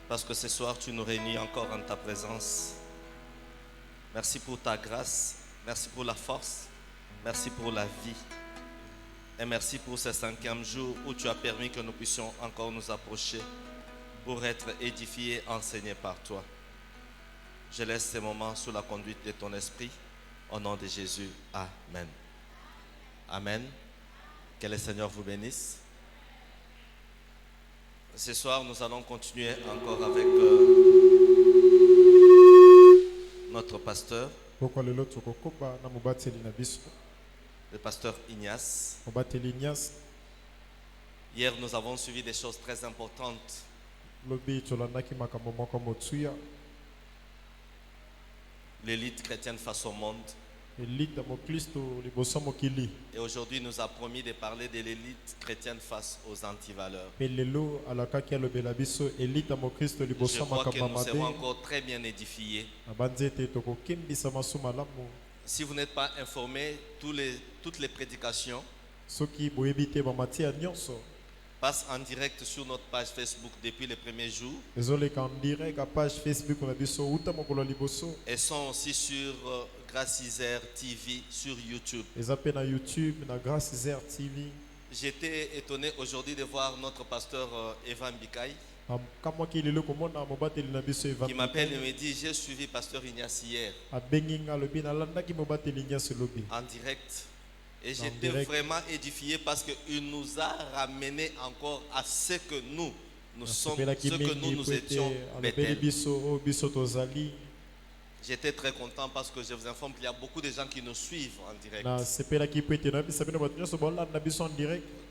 parce que ce soir tu nous réunis encore en ta présence. Merci pour ta grâce, merci pour la force, merci pour la vie. Et merci pour ce 5e jour où tu as permis que nous puissions encore nous approcher pour être édifiés, enseignés par toi. Je laisse ces moments sous la conduite de ton esprit. Au nom de Jésus, Amen. Amen. Que le Seigneur vous bénisse. Ce soir, nous allons continuer encore avec notre pasteur, le pasteur Ignace. Hier, nous avons suivi des choses très importantes. L'élite chrétienne face au monde. Et aujourd'hui, nous a promis de parler de l'élite chrétienne face aux antivaleurs. Je crois que nous serons encore très bien édifiés. Si vous n'êtes pas informé, toutes les prédications passent en direct sur notre page Facebook depuis les premiers jours. Elles sont aussi sur Grâce Isère TV sur YouTube. J'étais étonné aujourd'hui de voir notre pasteur Evan Bikaï qui m'appelle et me dit: j'ai suivi pasteur Ignace hier en direct. Et j'étais vraiment édifié parce qu'il nous a ramené encore à ce que nous sommes, ce que nous étions Bethel. J'étais très content parce que je vous informe qu'il y a beaucoup de gens qui nous suivent en direct.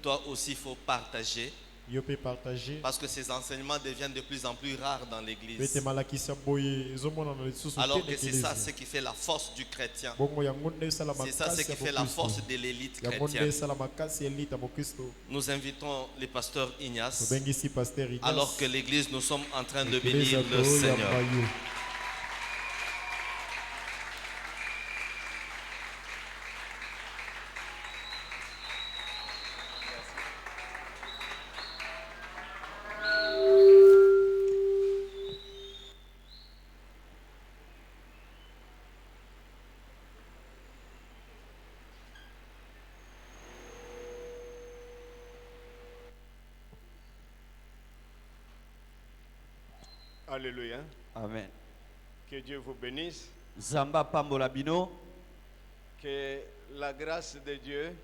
Toi aussi, il faut partager. Parce que ces enseignements deviennent de plus en plus rares dans l'église. Alors que c'est ça ce qui fait la force du chrétien. C'est ça ce qui fait la force de l'élite chrétienne. Nous invitons le pasteur Ignace, alors que l'église, nous sommes en train de bénir le Seigneur. Alléluia. Amen. Que Dieu vous bénisse. Zamba pambola bino. Que la grâce de Dieu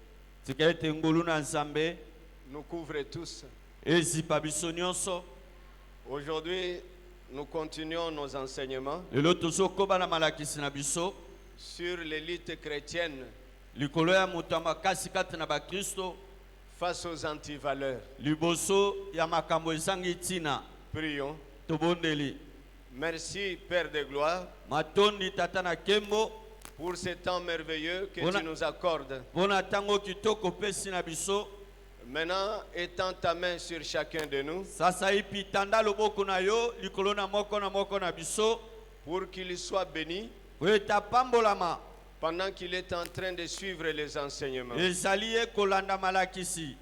Tikete ngulu na nzambe nous couvre tous. ezipa biso nyonso. Aujourd'hui, nous continuons nos enseignements Lelo tozokoba na malakisi na biso sur l'élite chrétienne likolo ya moto ya makasi kati na bakristo face aux antivaleurs. liboso ya makambo ezangi ntina. Prions. Tobondeli. Merci Père de gloire Matondi tata na kembo pour ce temps merveilleux que Bona- tu nous accordes. mpona ntango kitoko pesi na biso. Maintenant, étends ta main sur chacun de nous Sasa ipi tanda loboko na yo likolo na moko na biso pour qu'il soit béni po eta pambolama pendant qu'il est en train de suivre les enseignements. ezali ye kolanda malakisi.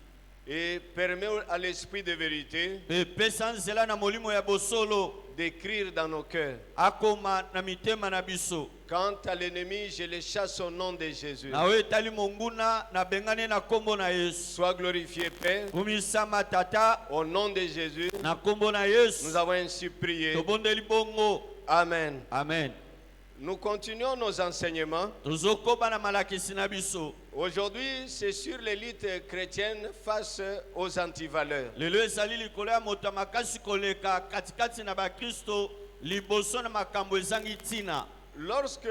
Et permet à l'esprit de vérité Pe pesa nzela na molimo ya bosolo d'écrire dans nos cœurs. akoma na mitema na biso. Quant à l'ennemi, je le chasse au nom de Jésus. Na oyo etali monguna na bengane na kombo na Yesu. Sois glorifié, Père. Kumisama tata Au nom de Jésus, na kombo na Yesu. nous avons ainsi prié. Tobondeli bongo. Amen. Amen. Nous continuons nos enseignements. Tozokoba na malakisi na biso. Aujourd'hui, c'est sur l'élite chrétienne face aux antivaleurs. Lelo ezali likolo ya moto ya makasi koleka katikati na bakristo liboso na makambo ezangi ntina. Lorsque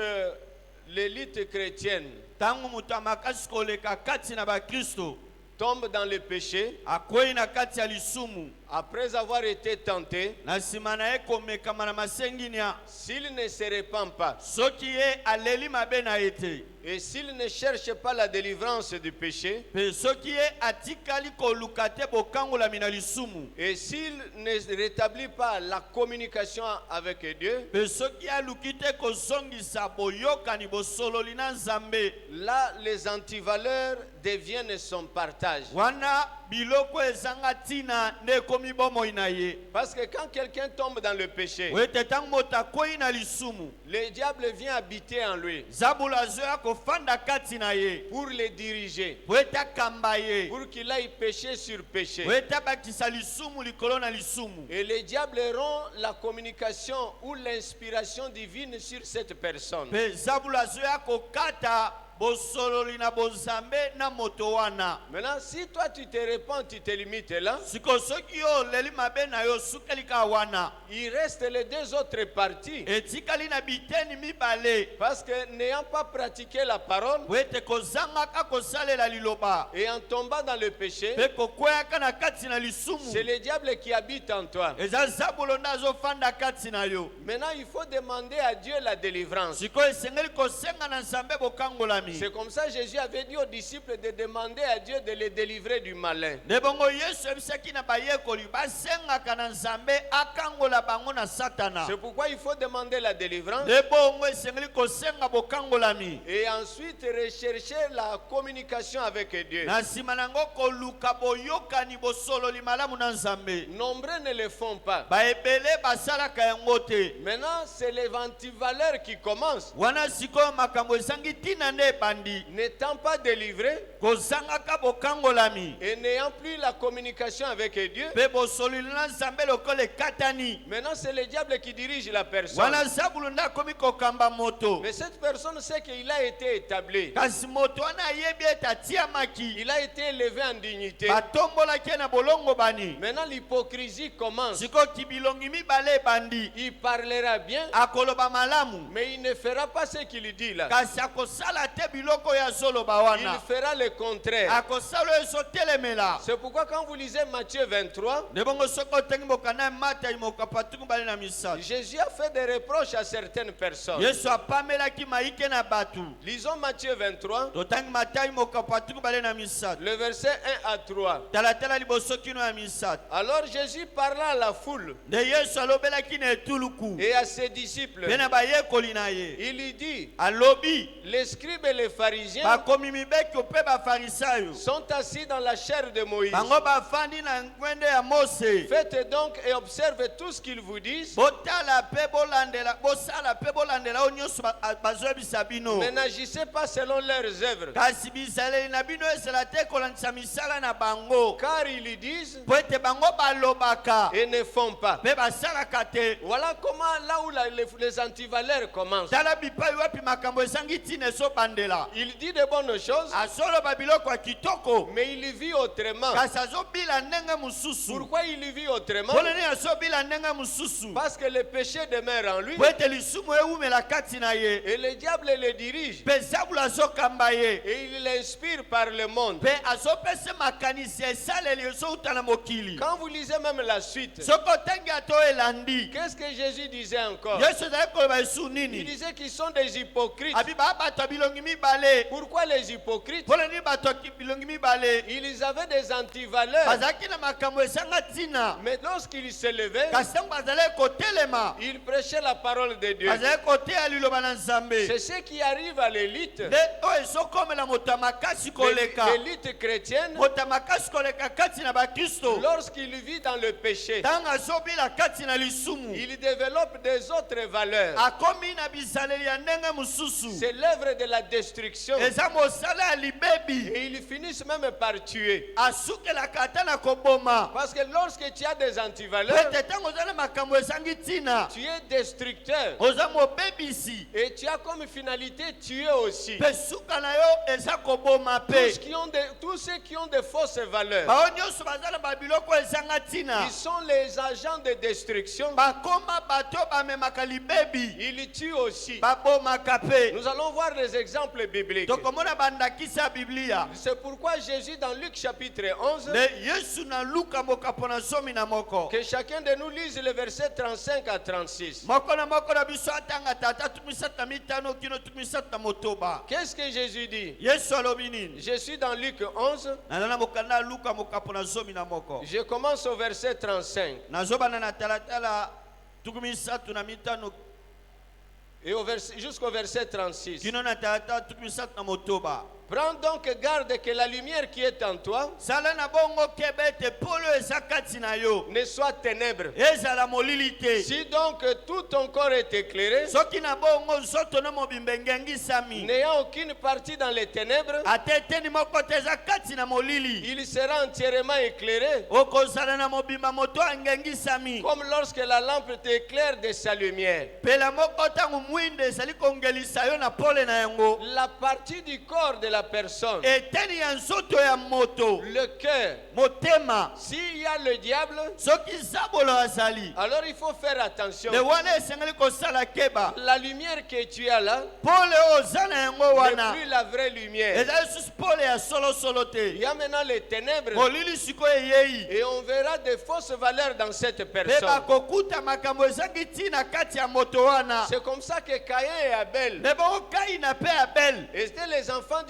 l'élite chrétienne Ntango moto ya makasi koleka kati na bakristo tombe dans le péché, akwei na kati ya lisumu après avoir été tenté, na nsima na ye komekama na masenginia, s'il ne se répand pas soki ye aleli mabe na ye te et s'il ne cherche pas la délivrance du péché, mpe soki ye atikali koluka te bokangolami na lisumu, et s'il ne rétablit pas la communication avec Dieu, mpe soki aluki te kozongisa boyokani bosololi na Nzambe, là les antivaleurs deviennent son partage. wana biloko ezanga ntina nde ekomi ekomi bomoi na ye. Parce que quand quelqu'un tombe dans le péché, Oyo ete ntango moto akwei na lisumu, le diable vient habiter en lui nzambulu azoya kofanda kati na ye pour le diriger, po ete akamba ye, pour qu'il aille péché sur péché. po ete abakisa lisumu likolo na lisumu. Et le diable rompt la communication ou l'inspiration divine sur cette personne. Mpe nzambulu azoya kokata bosololi na bonzambe na moto wana. Maintenant, si toi tu te répands, tu te limites là, Siko soki yo leli mabe na yo sukeli ka wana, il reste les deux autres parties. etikali na biteni mibale. Parce que n'ayant pas pratiqué la parole Po ete kozangaka kosalela liloba, et en tombant dans le péché, mpe kokweyaka na kati na lisumu, c'est le diable qui habite en toi. eza nzambulu nde azofanda kati na yo. Maintenant, il faut demander à Dieu la délivrance. Sikoyo esengeli kosenga na nzambe bokangolami. C'est comme ça que Jésus avait dit aux disciples de demander à Dieu de les délivrer du malin. Nde bongo Yesu ebisaki na bayekoli basengaka na nzambe akangola bango na satana. C'est pourquoi il faut demander la délivrance Nde bongo esengeli kosenga bokangolami. et ensuite rechercher la communication avec Dieu. Na nsima nango koluka boyokani bosololi malamu na nzambe. Nombreux ne le font pas. Baebele basalaka yango te. Maintenant, c'est les ventivaleurs qui commencent. Wana sikoyo makambo ezangi ntina nde ebandi. N'étant pas délivrés Kozangaka bokangolami. et n'ayant plus la communication avec Dieu, Mpe bosololi na nzambe lokola ekatani. maintenant c'est le diable qui dirige la personne. Wana nzambulu nde akomi kokamba moto. Mais cette personne sait qu'il a été établi. Kasi moto wana ayebi ete atiamaki. Il a été élevé en dignité. Batombolaki ye na bolongo bani. Maintenant l'hypocrisie commence. Sikoki bilongi mibale ebandi. Il parlera bien, Akoloba malamu. mais il ne fera pas ce qu'il dit là. Kasi akosala te biloko ya zoloba Il wana. fera le contraire. Akosala oyo ezotelemela. C'est pourquoi quand vous lisez Matthieu 23, Nde bongo soki otengi mokanda ya Matayi mokapatuku bale na misato. Jésus a fait des reproches à certaines personnes. Yesu apamelaki maike na batu. Lisons Matthieu 23, Totangi Matayi mokapatuku bale na misato. le verset 1 à 3. Talatala liboso kino ya misato. Alors Jésus parla à la foule Nde Yesu alobelaki na etuluku. et à ses disciples. Mpe na bayekoli na ye. Il lui dit, Alobi. les scribes et les pharisiens Bakomi mibeki mpe bafarisayo. sont assis dans la chair de Moïse. Bango bafandi na ngwende ya Mose. Faites donc et observez tout ce qu'ils vous disent, Botala pe bolandela, bosala pe bolandela o nyonso bazoyebisa bino. mais n'agissez pas selon leurs œuvres. Kasi bizaleli na bino ezala te kolandisa misala na bango. Car ils disent Po ete bango balobaka et ne font pas. mpe basalaka te. Voilà comment là où les antivaleurs commencent. Tala bipai wapi makambo ezangi ntina ezobandela. Il dit de bonnes choses, Azoloba biloko ya kitoko. mais il vit autrement. Kasi azobila ndenge mosusu. Pourquoi il vit autrement? Mpona nini azobila ndenge mosusu? Parce que le péché demeure en lui Po ete lisumu ewumela kati na ye. et le diable le dirige Mpe nzambulu azokamba ye. et il l'inspire par le monde. Mpe azopesa makanisi ya esaleli ezouta na mokili. Quand vous lisez même la suite, Soki otangi ato elandi. qu'est-ce que Jésus disait encore? Yesu azali koloba esu Il nini? disait qu'ils sont des hypocrites. Abi baa bato ya bilongi mibale. Pourquoi les hypocrites? Mpona nini bato ya bilongi mibale? Ils avaient des antivaleurs, Bazalaki na makambo ezanga ntina. mais lorsqu'ils se levaient, Kasi ntango bazalaki kotelema. ils prêchaient la parole de Dieu. Bazalaki koteya liloba na Nzambe. C'est ce qui arrive à l'élite, Nde oyo ezokomela moto ya makasi koleka. l'élite chrétienne, Moto ya makasi koleka kati na bakristo. lorsqu'il vit dans le péché. Ntango azobila kati na lisumu. Il développe des autres valeurs. Akomi na bizaleli ya ndenge mosusu. C'est l'œuvre de la destruction. Eza mosala ya libebi. Et ils finissent même par tuer. Asukelaka ata na koboma. Parce que lorsque tu as des Po antivaleurs, ete ntango oza na makambo ezangi ntina. tu es destructeur. Oza mobebisi. Et tu as comme finalité tuer aussi. Mpe suka na yo eza koboma mpe. Tous ceux qui ont de fausses valeurs, Bao nyonso baza na babiloko ezanga ntina. ils sont les agents de destruction. Bakoma bato bamemaka libebi. Ils tuent aussi. Babomaka mpe. Nous allons voir des exemples bibliques. Tokomona bandakisa ya biblia. C'est pourquoi Jésus dans Luc chapitre 11, Le Yesu na Luka mokapo na zomi na moko. que chacun de nous lise le verset 35 à 36. Moko na moko na biso atanga tata tumisata na mitano kino tumisata na motoba. Qu'est-ce que Jésus dit? Yesu alobi nini? Je suis dans Luc 11, Nazana mokanda Luka mokapo na zomi na moko. je commence au verset 35 Nazobana na talatala tukumisatu na mitano et jusqu'au verset 36. kino na tata tukumisatu na motoba. Prends donc garde que la lumière qui est en toi sala na bongo keba ete polo eza kati na yo ne soit ténèbre. ezala molili te. Si donc tout ton corps est éclairé, Soki na bongo nzoto na mobimba engengisami n'ayant aucune partie dans les ténèbres, ate eteni moko te eza kati na molili, il sera entièrement éclairé, okozala na mobimba moto engengisami comme lorsque la lampe t'éclaire de sa lumière. pela moko ntango mwinde ezali kongelisa yo na pole na yango. La partie du corps de la personne, Eteni ya nzoto ya moto le cœur, motema, s'il y a le diable, soki zabolo azali alors il faut faire attention. le wana esengeli kosala keba La lumière que tu as là pole oza na yango n'est wana plus la vraie lumière. ezali lisusu pole ya solosolo Il te. y a maintenant les ténèbres molili sikoyo eyei et on verra des fausses valeurs dans cette mpe personne. bakokuta makambo ezangi ntina kati ya moto wana. C'est comme ça que Caïn et Abel me bongo kaina mpe abel étaient les enfants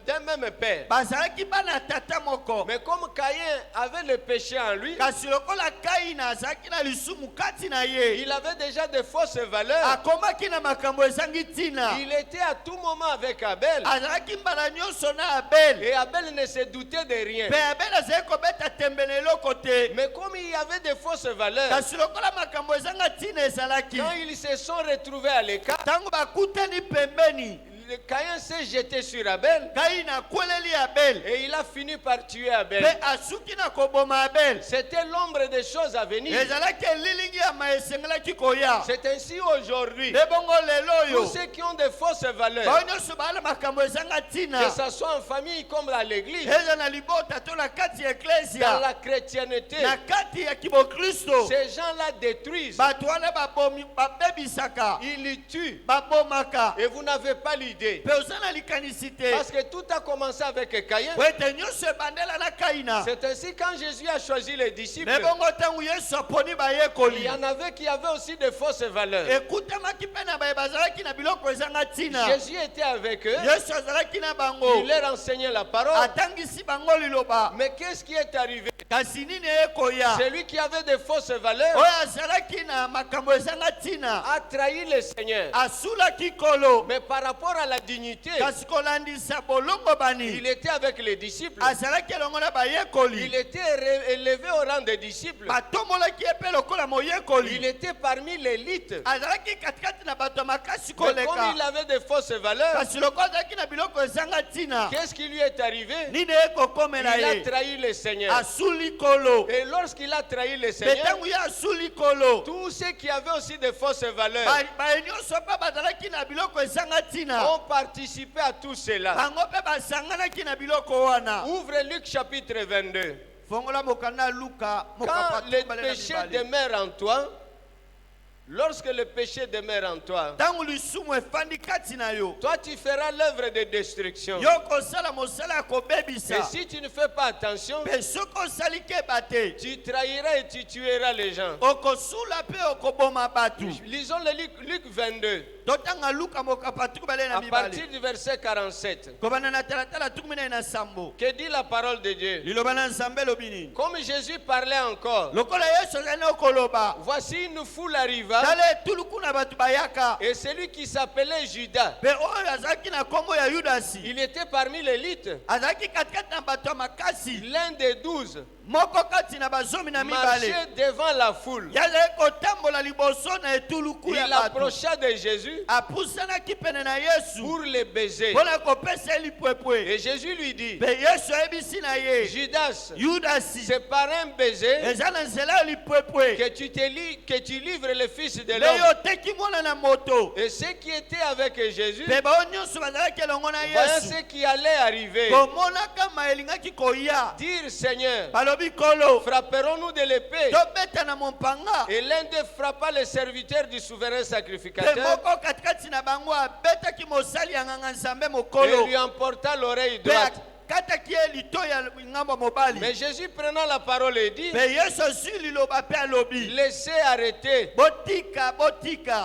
d'un même père. bazalaki bana tata moko, Mais comme Caïn avait le péché en lui, kasi lokola kaina azalaki na lisumu kati na ye, il avait déjà de fausses valeurs. akomaki na makambo ezangi ntina. Il était à tout moment avec Abel. azalaki mbala nyonso na abel, Et Abel ne se doutait de rien. mpe abel azali kobeta tembele eloko te. Mais comme il y avait de fausses valeurs, kasi lokola makambo ezanga ntina ezalaki, quand ils se sont retrouvés à l'écart, ntango bakutani pembeni, Caïn s'est jeté sur Abel kaina akweleli abel et il a fini par tuer Abel. mpe asuki na koboma abel. C'était l'ombre des choses à venir. ezalaki elilingi ya ma esengelaki koya. C'est ainsi aujourd'hui. mpe bongo lelo Tous oyo ceux qui ont de fausses valeurs, bao nyonso baala makambo ezanga que ntina, ce soit en famille comme à l'église, eza na libota to na kati ya dans eklesia, la chrétienté, na kati ya kibokristo, ces gens-là détruisent, bato wana babebisaka, ils tuent. babomaka. Et vous n'avez pas l'idée. mpe oza na likanisi te Parce que tout a commencé avec Caïn. po ete nyonso ebandela na kaina. C'est ainsi quand Jésus a choisi les disciples, me bongo ntango yesu aponi il bayekoli, y en avait qui avaient aussi de fausses valeurs. ekutamaki mpe na baye bazalaki na biloko ezanga ntina. Jésus était avec eux, yesu azalaki na bango, il leur enseignait la parole. atangisi bango liloba. Mais qu'est-ce qui est arrivé? kasi nini ekoya, Celui qui avait de fausses valeurs oyo azalaki na makambo ezanga ntina a trahi le Seigneur. asulaki kolo. Mais par rapport à la dignité, kasi kolandisa bolongo bani, il était avec les disciples. azalaki elongo na bayekoli, Il était élevé au rang des disciples. batombolaki ye mpe lokola Il moyekoli, était parmi l'élite. azalaki katikati na bato ya makasi Mais comme il koleka. avait de fausses valeurs, kasi loko azalaki na biloko ezanga ntina, qu'est-ce qui lui est arrivé? nini ekokomela Il a ye, trahi le Seigneur. asuli kolo. Et lorsqu'il a trahi le mpe Seigneur, ntango ye asuli kolo, tous ceux qui avaient aussi de fausses valeurs baye nyonso mpe bazalaki na biloko ezanga ntina, ont participé à tout cela. bango mpe basanganaki na biloko wana. Ouvre Luc chapitre 22. fongola mokanda luka Quand mokapatu le bale na péché mibale. demeure en toi, lorsque le péché demeure en toi, ntango lisumu efandi kati na yo, toi tu feras l'œuvre de destruction. yo kosala mosala ya Et kobebisa. si tu ne fais pas attention, mpe soki osali keba te, tu trahiras et tu tueras les gens. okosula mpe okoboma bato. Lisons le Luc 22, totanga luka mokapatu bale na à partir mibale, du verset 47. kobanda na talatala 19. Que dit la parole de Dieu? liloba na nzambe elobi nini? Comme Jésus parlait encore, lokola yesu azali na okoloba, voici une foule arriva, tala etuluku na bato bayaka, et celui qui s'appelait Judas, mpe oyo azalaki na nkombo ya yudasi, il était parmi l'élite, azalaki katikati na bato ya makasi, l'un des 12, moko kati na bazomi na mibale, marchait devant la foule. ye azalaki kotambola liboso na etuluku ya Il bato, approcha de Jésus apusanaki pene na yesu pour le baiser. mpo na kopesa ye lipwepwe. Et Jésus lui dit, mpe yesu ayebisi na ye, Judas, yudasi, c'est par un baiser eza na nzela ya lipwepwe que tu livres le Fils de nde l'homme. yo oteki mwana na moto. Et ceux qui étaient avec Jésus, mpe bao nyonso bazalaki elongo na voyant yesu ce qui allait arriver, komonaka ma elingaki koya, dire, Seigneur, balobi kolo, frapperons-nous de l'épée? tobeta na mompanga. Et l'un d'eux frappa le serviteur du souverain mpe sacrificateur moko katikati na bango abetaki mosali ya nganga nzambe et mokolo, lui emporta l'oreille mpe droite. kataki ye lito ya ngambo mobali. Mais Jésus prenant la parole et dit, Pe Yesu azwi liloba pe alobi. laissez arrêter. Botika.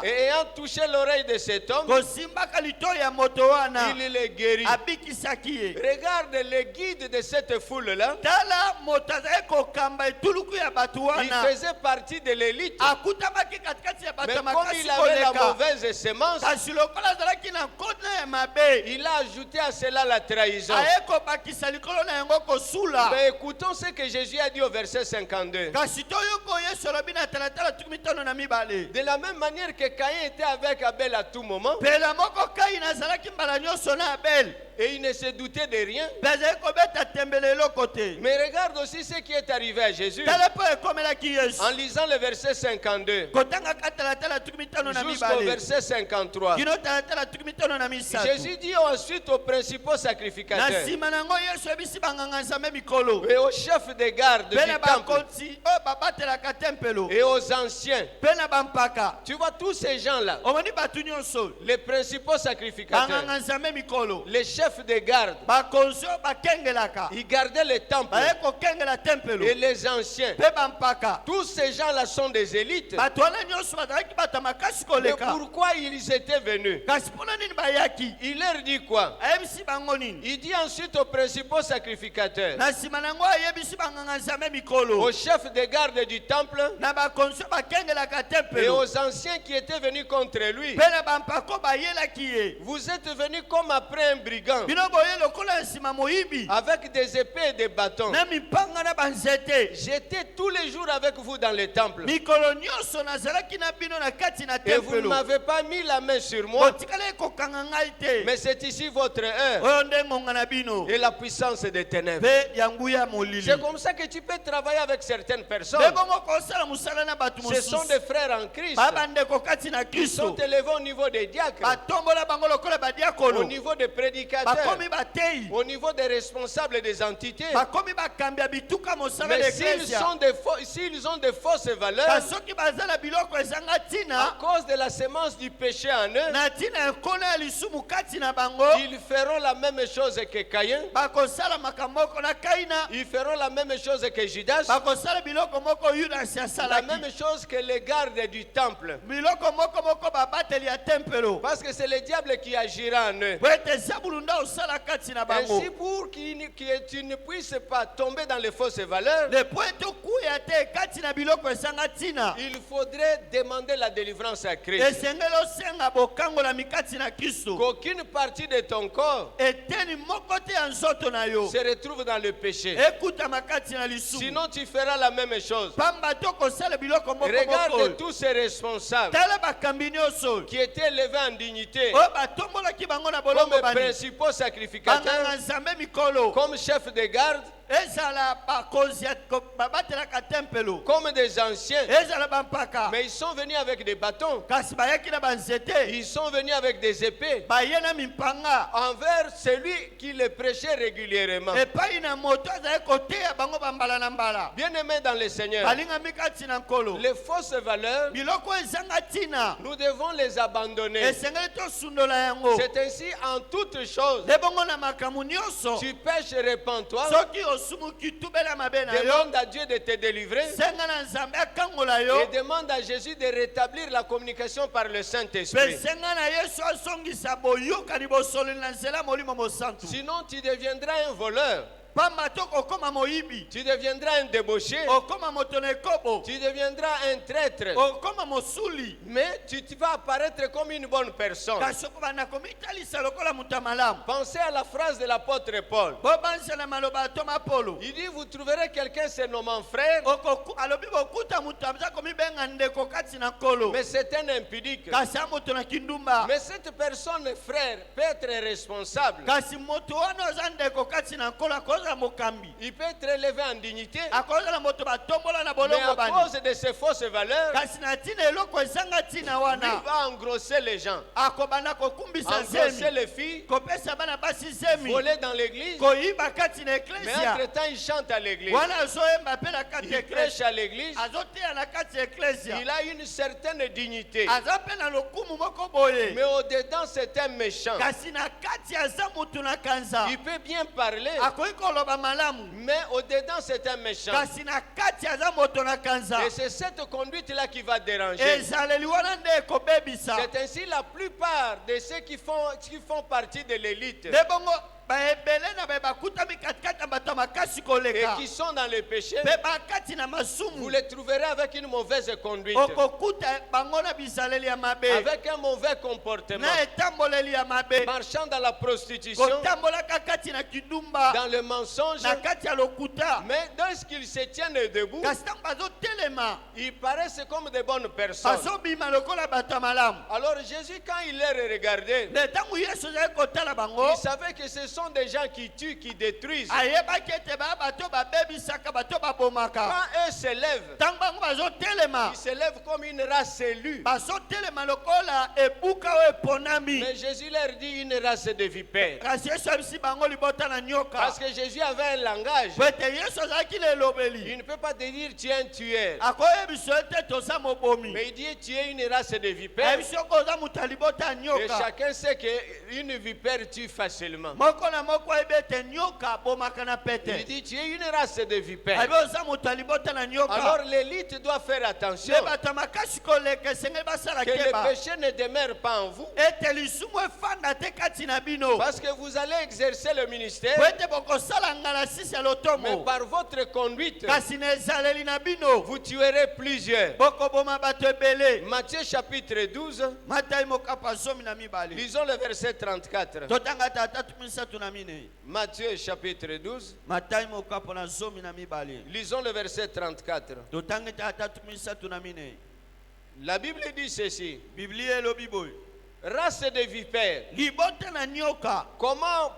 Et ayant touché l'oreille de cet homme, Kosimbaka lito ya moto wana. il le guérit. Abikisaki ye. Regarde le guide de cette foule-là. Tala moto azali kokamba etuluku ya bato Il wana. faisait partie de l'élite. Akutamaki katikati ya Mais bato comme makasi il avait la koleka. mauvaise sémence, Kasi lokola azalaki na nkona ya mabe. il a ajouté à cela la trahison. Aye kobakisa likolo na yango kosula. Mais écoutons ce que Jésus a dit au verset 52. Kasi toyoko Yesu alobi na talatala tukumi tano na mibale. De la même manière que Caïn était avec Abel à tout moment, Pela moko Kaini azalaki mbala nyonso na Abel. et il ne se doutait de rien. Bazali kobeta tembelelo kote. Mais regarde aussi ce qui est arrivé à Jésus. Tala po ekomelaki Yesu. En lisant le verset 52 Kotanga ka talatala tukumi tano na jusqu'au mibale. verset 53, Kino talatala tukumi tano na misato. Jésus dit ensuite aux principaux Na sacrificateurs nsima nango Yesu ebisi banganga nzambe mikolo. et aux chefs de garde du Pena temple bakonzi o babatelaka tempelo. et aux anciens. Pena bampaka. Tu vois tous ces gens-là, Omoni batu nyonso. les principaux sacrificateurs, Banganga nzambe mikolo. les chefs de garde, Bakonzi o bakengelaka. ils gardaient le temple Baye kokengela tempelo. et les anciens. Pe bampaka. Tous ces gens-là sont des élites. Bato wana nyonso bazalaki bato makasi Mais koleka. pourquoi ils étaient venus? Kasi mpona nini bayaki? Il leur dit quoi? Ayebisi bango nini? Il dit ensuite aux principaux sacrificateurs, Na nsima nango ayebisi banganga nzambe mikolo. aux chefs de garde du temple Na bakonzi bakengelaka et tempelo. aux anciens qui étaient venus contre lui. Pe na bampako bayelaki ye. Vous êtes venus comme après un brigand, Bino boye lokola nsima moyibi. avec des épées et des bâtons. Na mipanga na banzete. J'étais tous les jours avec vous dans le temple. Mikolo nyonso nazalaki na bino na kati na Et vous ne tempelo. m'avez pas mis la main sur moi. Botikala ekokanga ngai te. Mais c'est ici votre heure Oyo nde ngonga na bino. et la puissance des ténèbres. Pe ya nguya molili. C'est comme ça que tu peux travailler avec certaines personnes. Pe bongo kosala musala na bato Ce sont mosusu. des frères en Christ. Babandeko kati na Ils sont Kristo. élevés au niveau des diacres, Batombola bango lokola au badiakolo. niveau des prédicateurs, Bakomi batei. au niveau des responsables des entités. Bakomi bakambi ya bituka mosala Mais s'ils d'ecclesia. s'ils ont de fausses valeurs, Kasoki bazala biloko ezanga à tina. cause de la sémence du péché en eux, Na tina ekona ya lisumu kati na bango. ils feront la même chose que Caïn, Bakosala makambo moko na Kaina. ils feront la même chose que Judas, Bakosala biloko moko Yudas la asalaki. même chose que les gardes du temple. Biloko moko babateli ya tempelo. Parce que c'est le diable qui agira en eux. Po ete zabulu nda osala kati na bango. Ainsi, pour que tu ne puisses pas tomber dans les fausses valeurs, Le po ete okuya te kati na biloko ezanga tina. il faudrait demander la délivrance à Christ. Esengeli osenga bokangola mikati na Kristo. Qu'aucune partie de ton corps Eteni moko te ya nzoto na yo. se retrouve dans le péché. Ekutama kati na lisumu. Sinon, tu feras la même chose. Pamba to kosala biloko moko Regarde moko. tous ces responsables Tala bakambi nyonso. qui étaient élevés en dignité Oyo batombolaki bango na comme bolongo bani. principaux Banganga sacrificateurs, nzambe mikolo. comme chefs de garde, Ezala bakonzi ya babatelaka tempelo. comme des anciens. Ezala bampaka. Mais ils sont venus avec des bâtons, Kasi bayaki na banzete. ils sont venus avec des épées Baye na mimpanga. envers celui qui les prêchait régulièrement. Epai na moto azali koteya bango bambala na mbala. Bien-aimés dans le Seigneur, Balingami kati na nkolo. les fausses valeurs, Biloko ezanga tina. nous devons les abandonner. Esengeli tosundola yango. C'est ainsi en toutes choses. Nde bongo na makambo nyonso. Tu pêches, répands-toi, Soki osumuki tubela mabe na yo. demande à Dieu de te délivrer Senga na nzambe akangola yo. et demande à Jésus de rétablir la communication par le Pe Saint-Esprit. senga na Yesu asongisa boyokani bosololi na nzela molimo mosantu. Sinon, tu deviendras un voleur, Pamba to okoma moyibi. tu deviendras un débauché, Okoma moto na ekobo. tu deviendras un traître. Okoma mosuli. Mais tu vas apparaître comme une bonne personne. Kasi okobanda komitalisa lokola moto ya malamu. Pensez à la phrase de l'apôtre Paul. Bobanisela maloba ya Toma Polo. Il dit, vous trouverez quelqu'un se nommant frère, Alobi bokuta moto aza komibenga ndeko kati na nkolo. mais c'est un impudique. Kasi ya moto na kindumba. Mais cette personne, frère, peut être responsable. Kasi moto wana aza ndeko kati na nkolo akozala mokambi, il peut être élevé en dignité, akozala moto batombola na mais bolongo à bani. cause de ses fausses valeurs, Kasi na tina eloko ezanga tina il wana, va engrosser les gens, akobanda kokumbisa engrosser zemi, les filles, kopesa bana basi zemi, voler dans l'église, koyiba kati na mais eklesia. entre-temps, il chante à l'église, Wana azoyemba mpe na kati ya il prêche eklesia, à l'église, azoteya na kati ya eklesia, il a une certaine dignité, aza mpe na lokumu moko boye, mais au-dedans, c'est un méchant. kasi na kati aza mutu na kanza, Il peut bien parler, akoki koloba malamu, mais au-dedans, c'est un méchant. kasi na kati aza moto na kanza. Et c'est cette conduite-là qui va déranger. Ezaleli wana nde ekobebisa. C'est ainsi la plupart de ceux qui font partie de l'élite Nde bongo baebele na baye bakutami katikati ya bato ya makasi et koleka, qui sont dans le péché, mpe bakati na vous masumu, les trouverez avec une mauvaise conduite, okokuta bango na bizaleli ya mabe, avec un mauvais comportement, na etamboleli ya mabe, marchant dans la prostitution, kotambolaka kati na kidumba, dans le mensonge. na kati ya lokuta. Mais lorsqu'ils se tiennent debout, Kasi ntango bazotelema, ils paraissent comme de bonnes personnes. bazobima lokola bato ya malamu. Alors Jésus, quand il les regardait, Nde ntango Yesu azali kotala bango, il savait que ce sont des gens qui tuent, qui détruisent. ayebaki ete baya bato babebisaka, bato babomaka. Quand eux se lèvent, Ntango bango bazotelema, ils se lèvent comme une race élue. bazotelema lokola ebuka oyo eponami. Mais Jésus leur dit une race de vipères. Kasi Yesu abisi bango libota na nyoka. Parce que Jésus avait un langage. Po ete Yesu azalaki na elobeli, Il ne peut pas te dire tu es un tueur. akoyebiso ete toza mobomi, Mais il dit tu es une race de vipères. ayebisi oko oza moto ya libota ya Et nyoka. chacun sait qu'une vipère tue facilement. Moko na moko ayebi ete nyoka abomaka na Il pete, dit tu es une race de vipères. ayebi oza moto ya libota na nyoka. Alors l'élite doit faire attention Nde bato ya makasi koleka esengeli basala que le keba péché ne demeure pas en vous. ete lisumu efanda te kati na bino, Parce que vous allez exercer le ministère, po ete bokosala ngala sisi ya mais lotomo, par votre conduite, kasi na ezaleli na bino vous tuerez plusieurs. bokoboma bato ebele. Matthieu chapitre 12, Matayi mokapa 12. lisons le verset 34. Totanga tatatu misatu na minei. Matthieu chapitre 12, Matayi mokapa na 12. lisons le verset 34. Totanga tatatu misatu na minei. La Bible dit ceci, Biblia elobi boye, race de vipères, libota na nyoka, comment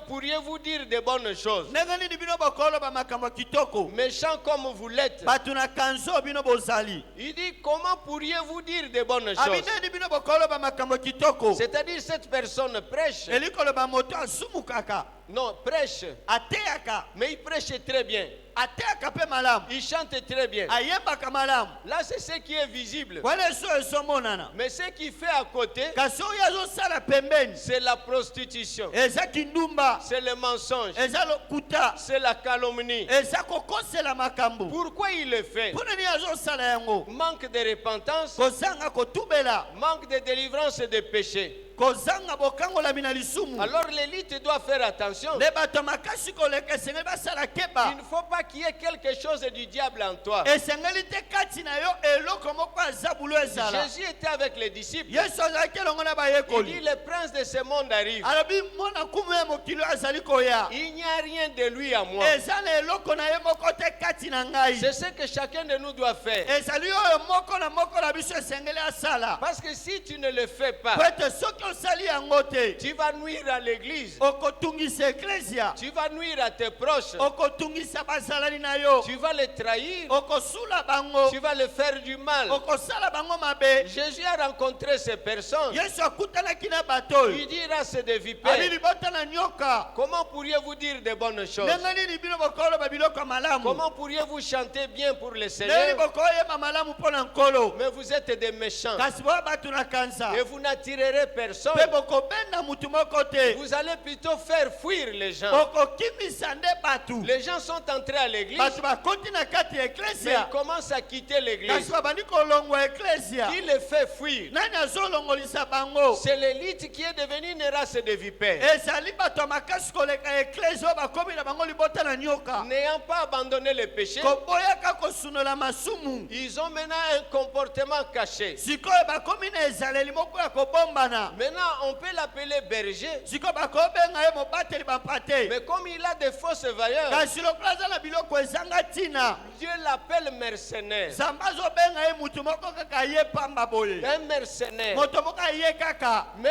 pourriez-vous dire de bonnes choses? ndenge nini bino bokoloba makambo ya kitoko, Méchants comme vous l'êtes. bato na kanzo bino bozali. Il dit, comment pourriez-vous dire de bonnes Abi choses? nini bino bokoloba makambo ya kitoko, C'est-à-dire cette personne prêche. eli koloba moto asumukaka, Non, prêche. ateyaka, Mais il prêche très bien. ateyaka mpe malamu, Il chante très bien. ayembaka malamu. Là, c'est ce qui est visible. Wala eso ezomonana, Mais ce qu'il fait à côté, kasi oyo azosala pembeni c'est la prostitution. eza kindumba, C'est le mensonge. eza lokuta, C'est la calomnie. eza kokosela makambo. Pourquoi il le fait? Mpo nini azosala yango? Manque de repentance, Kozanga kotubela, manque de délivrance de péché. kozanga bokangolami na lisumu. Alors l'élite doit faire attention. Nde bato ya makasi koleka esengeli basala keba, Il ne faut pas qu'il y ait quelque chose du diable en toi. esengeli te kati na yo eloko moko ya zabulu ezala. Jésus était avec les disciples. Yesu azalaki elongo na Il dit, bayekoli, le prince de ce monde arrive. alobi mwana nkumu ya mokili oyo azali koya, Il n'y a rien de lui à moi. eza na eloko na ye moko te kati na ngai. C'est ce que chacun de nous doit faire. Ezali oyo moko na moko na biso esengeli asala. Parce que si tu ne le fais Po pas, ete soki osali yango te, tu vas nuire à l'église. okotungisa eklesia, Tu vas nuire à tes proches. okotungisa bazalani na yo, Tu vas les trahir. okosula bango, Tu vas les faire du mal. okosala bango mabe. Jésus a rencontré ces personnes. Yesu akutanaki na bato Il oyo, dit, race de ali vipères, libota na nyoka, comment pourriez-vous dire de bonnes choses? ndenge nini bino bokoloba biloko ya malamu, Comment pourriez-vous chanter bien pour le ndenge Seigneur? nini bokoyeba malamu mpo na nkolo, Mais vous êtes des méchants. kasi boya bato na kanza, Et vous n'attirerez personne. mpe bokobenda mutu moko te, Vous allez plutôt faire fuir les gens. bokokimisa nde bato. Les gens sont entrés à l'église, Bato bakoti na kati ya mais eklesia, ils commencent à quitter kasi l'église. babandi kolongwa eklesia. Qui les fait fuir? Nani azolongolisa bango? C'est l'élite qui est devenue une race de vipères. Ezali bato ya makasi koleka eklesia oyo bakomi na bango libota na nyoka, N'ayant pas abandonné le péché, koboyaka kosunola masumu, ils ont maintenant un comportement comportement caché. sikoyo bakomi na ezaleli moko ya kobombana. Maintenant, on peut l'appeler berger. Sikoyo bakobenga ye mobateli bampate. Mais comme il a des fausses valeurs, kasi lokola aza na biloko ezanga ntina, Dieu l'appelle mercenaire. nzambe azobenga ye mutu moko kaka ye pamba boye, Un mercenaire. moto moko aye kaka. Mais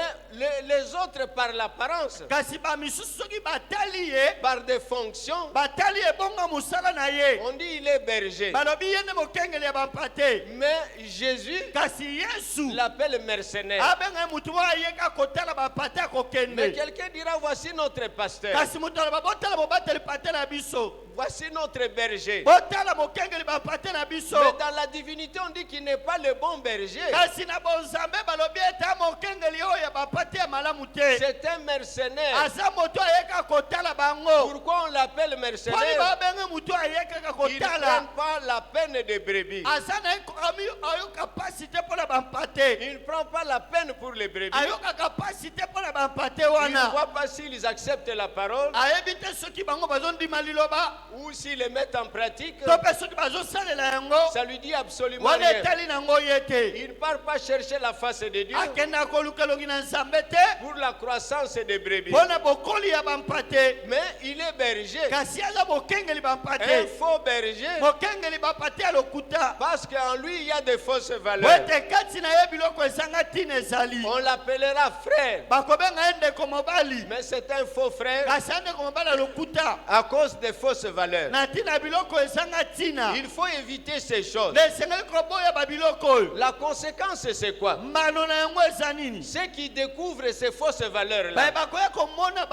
les autres, par l'apparence, kasi bamisusu soki batali ye, par des fonctions, batali ebonga mosala na ye, on dit il est berger. balobi ye nde mokengeli ya bampate. Mais Jésus kasi yesu l'appelle mercenaire. abenga ye mutu moko aye kaka kotala bampate Mais akokende. quelqu'un dira, voici notre pasteur. kasi mutu aloba botala mobateli pate na biso, Voici notre berger. botala mokengeli bampate na biso. Mais dans la divinité, on dit qu'il n'est pas le bon berger. kasi na bonzambe balobi ete mokengeli oyo ya bampate ya malamu te, C'est un mercenaire. aza moto aye kaka kotala bango. Pourquoi on l'appelle poni mercenaire? babenga mutu aye kaka Ils ne kotala, prennent pas la peine de brebis. aza na ekomi ayo kapasite mpona bampate, Il ne prend pas la peine pour les brebis. ayoka kapasite mpona bampate Il ne wana. voit pas s'ils acceptent la parole ayebi te soki bango bazondima liloba ou s'ils les mettent en pratique. to mpe soki bazosalela yango, Ça lui dit absolument wana rien. etali nango ye te. Il ne part pas chercher la face de Dieu akenda kolukelongi na nzambe te pour la croissance des brebis. mpona bokoli ya bampate, Mais il est berger. kasi aza mokengeli Un bampate, faux berger. mokengeli bampate ya lokuta. Parce qu'en lui, il y a des fausses po valeurs. ete kati na ye biloko ezanga ntina ezali, On l'appellera frère. bakobenga ye ndeko mobali, Mais c'est un faux frère kasi ya ndeko mobali ya lokuta à cause des fausses valeurs. na ntina ya biloko ezanga ntina. Il faut éviter ces choses. nde esengeli koboya babiloko oyo. La conséquence, c'est quoi? mbano na yango eza nini? Ceux qui découvrent ces fausses valeurs-là bayeba koya komona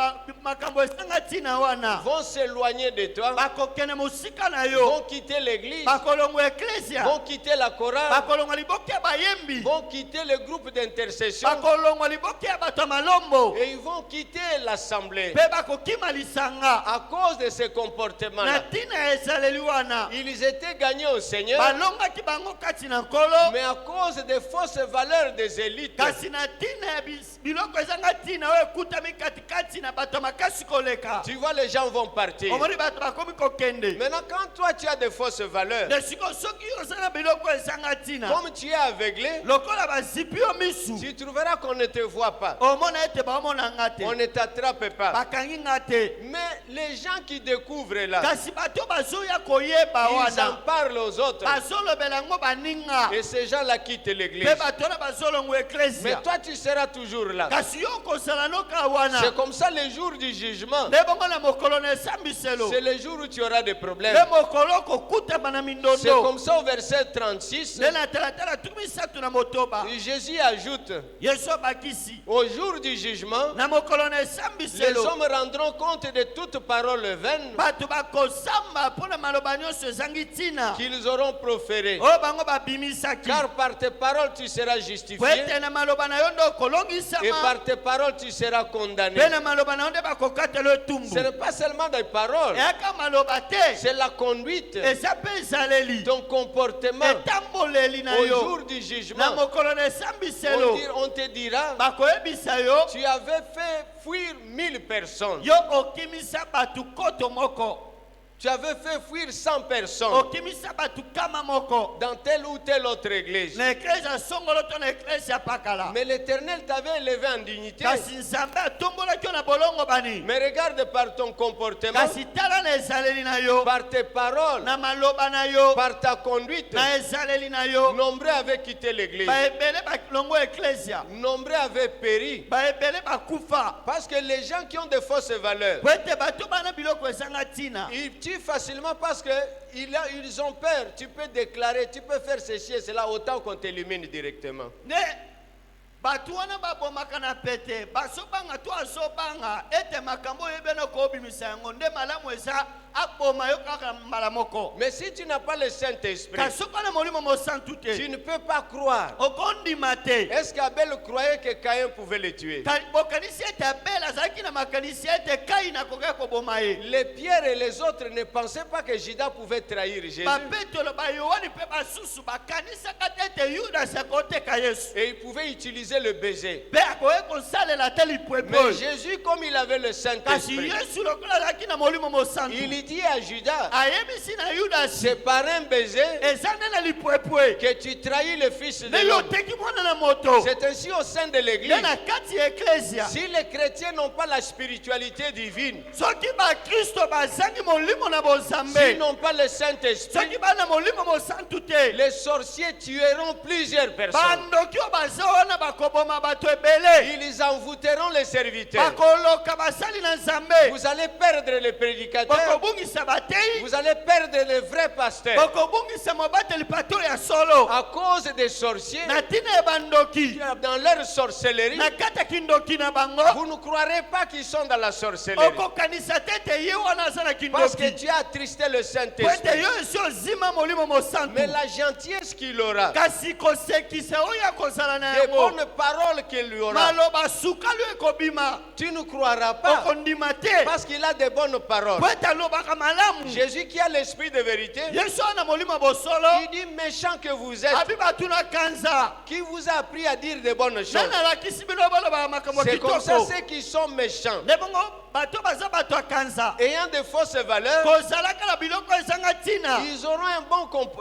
makambo ezanga ntina wana, vont s'éloigner de toi, bakokende mosika na yo, vont quitter l'église, bakolongwa eklesia, vont quitter la chorale, bakolongwa liboke ya bayembi, vont quitter le groupe d'intercession bakolongwa liboke ya bato ya malombo, et ils vont quitter l'assemblée mpe bakokima lisanga à cause de ces na comportements-là. ntina ya ezaleli wana. Ils étaient gagnés au Seigneur, balongaki bango kati na nkolo, mais à cause des fausses valeurs des élites, kasi na ntina ya biloko ezanga ntina oyo ekutami katikati na bato ya makasi koleka, tu vois, les gens vont partir. omoni bato bakomi kokende. Maintenant, quand toi tu as des fausses valeurs, nde siko soki oza na biloko ezanga ntina, comme tu es aveuglé, lokola bazipi yo misu, tu trouveras qu'on ne te voit pas, omona ete baomona nga te, on ne t'attrape pas. bakangi nga te. Mais les gens qui découvrent là, kasi bato bazoya koyeba ils en wana, parlent aux autres. bazolobela yango baninga, Et ces gens-là quittent l'église. mpe bato wana bazolongwa Mais eklesia, toi, tu seras toujours là. kasi yo kozala noka wana. C'est comme ça le jour du jugement. nde bongo na mokolo na esambiselo, C'est le jour où tu auras des problèmes. nde mokolo kokutama na C'est mindondo. comme ça au verset 36. nde na talatala tumi misatu na motoba, Jésus ajoute, yesu abakisi, au jour du jugement, na mokolo na les esambiselo, hommes rendront compte de toute parole vaine bato bakosamba mpo na maloba nyonso ezangi ntina qu'ils auront proférée. oyo bango babimisaki. Car par tes paroles tu seras po justifié ete na maloba na yo nde et okolongisama, par tes paroles tu seras condamné. mpe na maloba na yo nde bakokatela etumbu. Ce n'est pas seulement des paroles, eyaka maloba te, c'est la conduite, eza mpe ezaleli, ton comportement. etamboleli na Au yo. jour du na jugement, mokolo na esambiselo, on te dira, bakoyebisa yo, tu avais fait fuir 1000 personnes. yo okimisa bato koto moko, Tu avais fait fuir 100 personnes okimisa bato kama moko dans telle ou telle autre église. na eklesia songolo to na eklesia pakala, Mais l'Éternel t'avait élevé en dignité. kasi nzambe atombolaki yo na bolongo bani. Mais regarde par ton comportement, kasi tala na ezaleli na yo, par tes paroles, na maloba na yo, par ta conduite. na ezaleli na yo, Nombreux avaient quitté l'église. baebele balongo eklesia, Nombreux avaient péri. baebele bakufa, Parce que les gens qui ont de fausses valeurs, po ete bato bana biloko ezanga ntina. ils tuent facilement parce que ils ont peur. Tu peux déclarer, tu peux faire ceci et cela autant qu'on t'élimine directement. ne bato wana babomaka na pete bazobanga to azobanga ete makambo oyo ebena koobimisa yango nde malamu eza aboma yo kaka mbala moko. Mais si tu n'as pas le Saint-Esprit, kasi soki na molimo mosantu tu te ne peux pas croire. okondima te. Est-ce qu'Abel croyait que Caïn pouvait le tuer? bokanisi ete abele azalaki na makanisi ete kai nakoki koboma ye. Les Pierre et les autres ne pensaient pas que Judas pouvait trahir Jésus. bapetolo bayohani mpe basusu bakanisaka te ete yudasi akoteka yesu Et il pouvait utiliser le baiser. mpe akoki kosalela te lipwepwe Mais oyo. Jésus, comme il avait le kasi Saint-Esprit, yesu lokola azalaki na molimo mosantu, il dit dit à Judas, ayebisi na Yudas c'est par un baiser eza nde na lipwepwe que tu trahis le Fils de nde yo l'homme. oteki mwana na moto C'est ainsi au sein de l'église. nde na kati ya eklesia Si les chrétiens n'ont pas la spiritualité divine, soki bakristo bazangi molimo na bozambe s'ils n'ont pas le Saint-Esprit, soki bana molimo mosantu te les sorciers tueront plusieurs personnes. bandoki oyo baza wana bakoboma bato ebele Ils envoûteront les serviteurs. bakoloka basali na nzambe Vous allez perdre les prédicateurs. bokobungisa batei Vous allez perdre les vrais pasteurs. bokobungisa mobateli pato ya solo À cause des sorciers, na ntina ya bandoki dans leur sorcellerie, na kati ya kindoki na bango vous ne croirez pas qu'ils sont dans la sorcellerie. okokanisa te ete ye wana aza na Parce que kindoki Dieu a attristé le po ete Saint-Esprit. yo esi ozima molimo mosantu Mais la gentillesse qu'il aura, kasi kosekisa oyo akozala na les yango bonnes paroles qu'il lui aura, maloba sukali oyo ekobima tu ne croiras pas. okondima te Parce qu'il a de bonnes paroles. po ete alobaka malamu Jésus qui a l'esprit de vérité, yesu aza na molimo ya bosolo il dit méchant que vous êtes, abi batuna kanza qui vous a appris à dire de bonnes choses. nani alakisi bino bolobaka makambo ya C'est comme ça kitoko ceux qui sont méchants, nde bongo bato baza bato ya kanza ayant de fausses valeurs, kozalaka na biloko ezanga ntina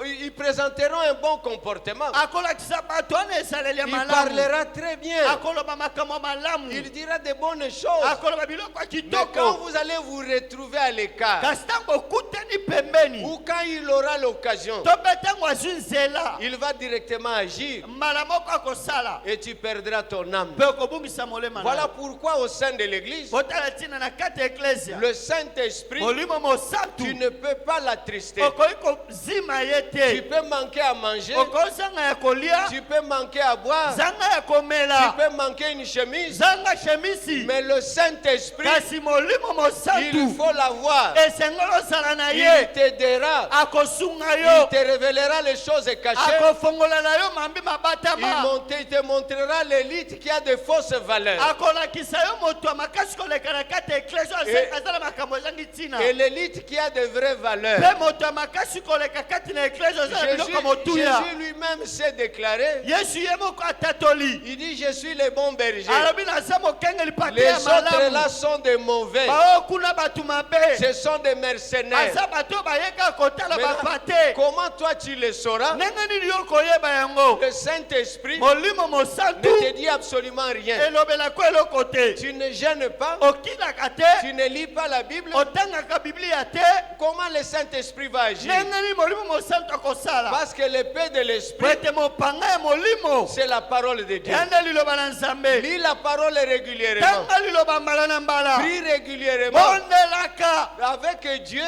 ils présenteront un bon comportement. akolakisa bato wana ezaleli ya Il malamu parlera très bien. akoloba makambo malamu Il dira de bonnes choses. akoloba biloko ya Mais quand kitoko vous allez vous retrouver à l'écart, kasi ntango okutani pembeni ou quand il aura l'occasion, to mpe ntango azwi nzela il va directement agir mbala moko akosala et tu perdras ton âme. mpe okobungisa molema Voilà na pourquoi au sein de l'église, botala ntina na kati ya eklesia le Saint-Esprit, molimo tu mosantu ne peux pas l'attrister. okoki kozima ye Tu te peux manquer à manger, okozanga ya kolia tu peux manquer à boire, zanga ya tu komela peux manquer une chemise, zanga shemisi mais le Saint-Esprit, kasi molimo il mosantu faut l'avoir. esengeli ozala na Il ye t'aidera, akosunga il yo te révélera les choses cachées. akofongola na yo mambi mabatama Il te montrera l'élite qui a de fausses valeurs. akolakisa yo moto ya makasi koleka na kati ya eklesia aza na makambo ezangi ntina Et l'élite qui a de vraies valeurs. mpe moto ya makasi koleka kati na eklesia aza na biloko motuya Jésus lui-même s'est déclaré. yesu ye moko atatoli Il dit, je suis le bon berger. alobi naza mokengeli pate Les ya autres là malamu sont des mauvais. bao kuna bato mabe Ce sont des mercenaires. aza bato bayeka kotala Maintenant, bapate comment toi tu le sauras? ndenge nini yo koyeba yango Le Saint-Esprit molimo ne mosantu te dit absolument rien. elobelako eloko te Tu ne gênes pas. okilaka te Tu ne lis pas la Bible. otangaka biblia te Comment le Saint-Esprit va agir? ndenge nini molimo mosantu akosala Parce que l'épée de po l'Esprit, ete mopanga ya molimo c'est la parole de Dieu. yanda liloba na nzambe Lis la parole régulièrement. tanga liloba mbala na mbala Prie régulièrement. bondelaka Avec Dieu,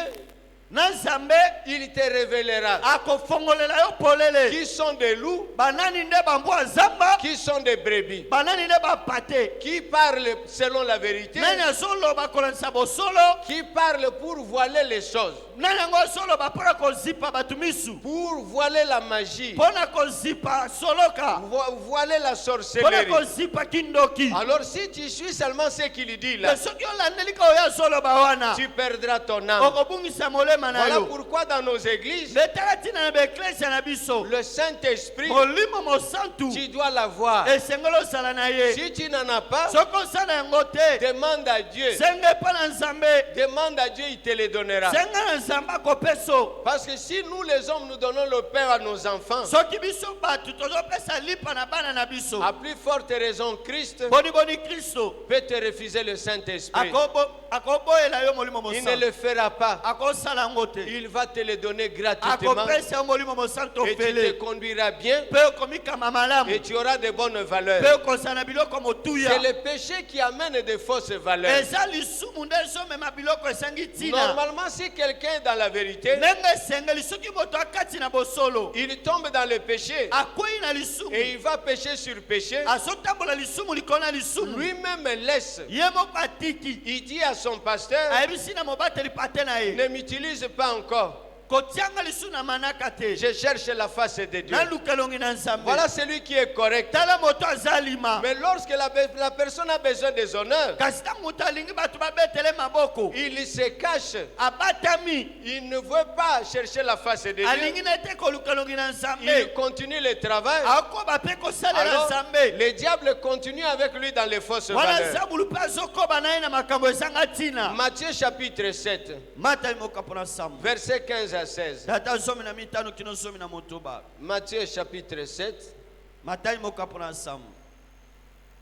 na nzambe il te révélera akofongolela yo polele qui sont des loups, banani nde bambwa zamba qui sont des brebis, banani nde bapate qui parlent selon la vérité, nani azoloba kolandisa bosolo qui parlent pour voiler les choses, nani yango azoloba mpona kozipa bato misu pour voiler la magie, mpona kozipa soloka voiler la mpona sorcellerie. kozipa kindoki Alors si tu suis seulement ce qu'il dit là, me soki olandelika oyo azoloba wana tu perdras ton âme. okobungisa molema na Voilà yo pourquoi dans nos églises, nde tala ntina na baeklesia na biso le Saint-Esprit, molimo mosantu tu dois l'avoir. esengeli ozala na ye Si tu n'en as pas, soki osala yango te demande à Dieu. senge mpa na nzambe Demande à Dieu, il te le donnera. senga na nzambe akopeso Parce que si nous les hommes, nous donnons le pain à nos enfants, soki biso bato tozopesa lipa na bana na biso à plus forte raison, Christ boniboni kristo peut te refuser le Saint-Esprit. akoboyela yo molimo Il ne mosantu le fera pas. akosala yango te Il va te le donner gratuitement akopesa yo molimo mosantu et tu te ofele conduiras bien mpe okomikama malamu et tu auras de bonnes mpe valeurs. okozala na biloko motuya C'est le péché qui amène de fausses valeurs. eza lisumu nde ezomema biloko esangi ntina Normalement, si quelqu'un est dans la vérité, ndenge esengeli soki moto akati na bosolo il tombe dans le péché akwei na lisumu et il va pécher sur péché. azotambola lisumu likolo na lisumu Lui-même laisse. ye moko atiki Il dit à son pasteur, ayebisi na mobateli pate na ye ne m'utilise pas encore. kotianga lisu na manaka te Je cherche la face de Dieu. naluka elongi na nzambe Voilà celui qui est correct. tala moto azalima Mais lorsque la personne a besoin des honneurs, kasi ntango moto alingi bato babetele maboko il se cache. abatami Il ne veut pas chercher la face de Dieu. alingi na ete koluka elongi na Il nzambe continue le travail. akoba mpe kosalela Alors, nzambe le diable continue avec lui dans les fausses wana valeurs. nzambulu mpe azokoba na ye na makambo ezanga ntina Matthieu chapitre 7, matayi mokapo na nsambo versets 15 à 16. tata zomi na mitano kino zomi na motoba Matthieu chapitre 7. matayi mokapo na nsambo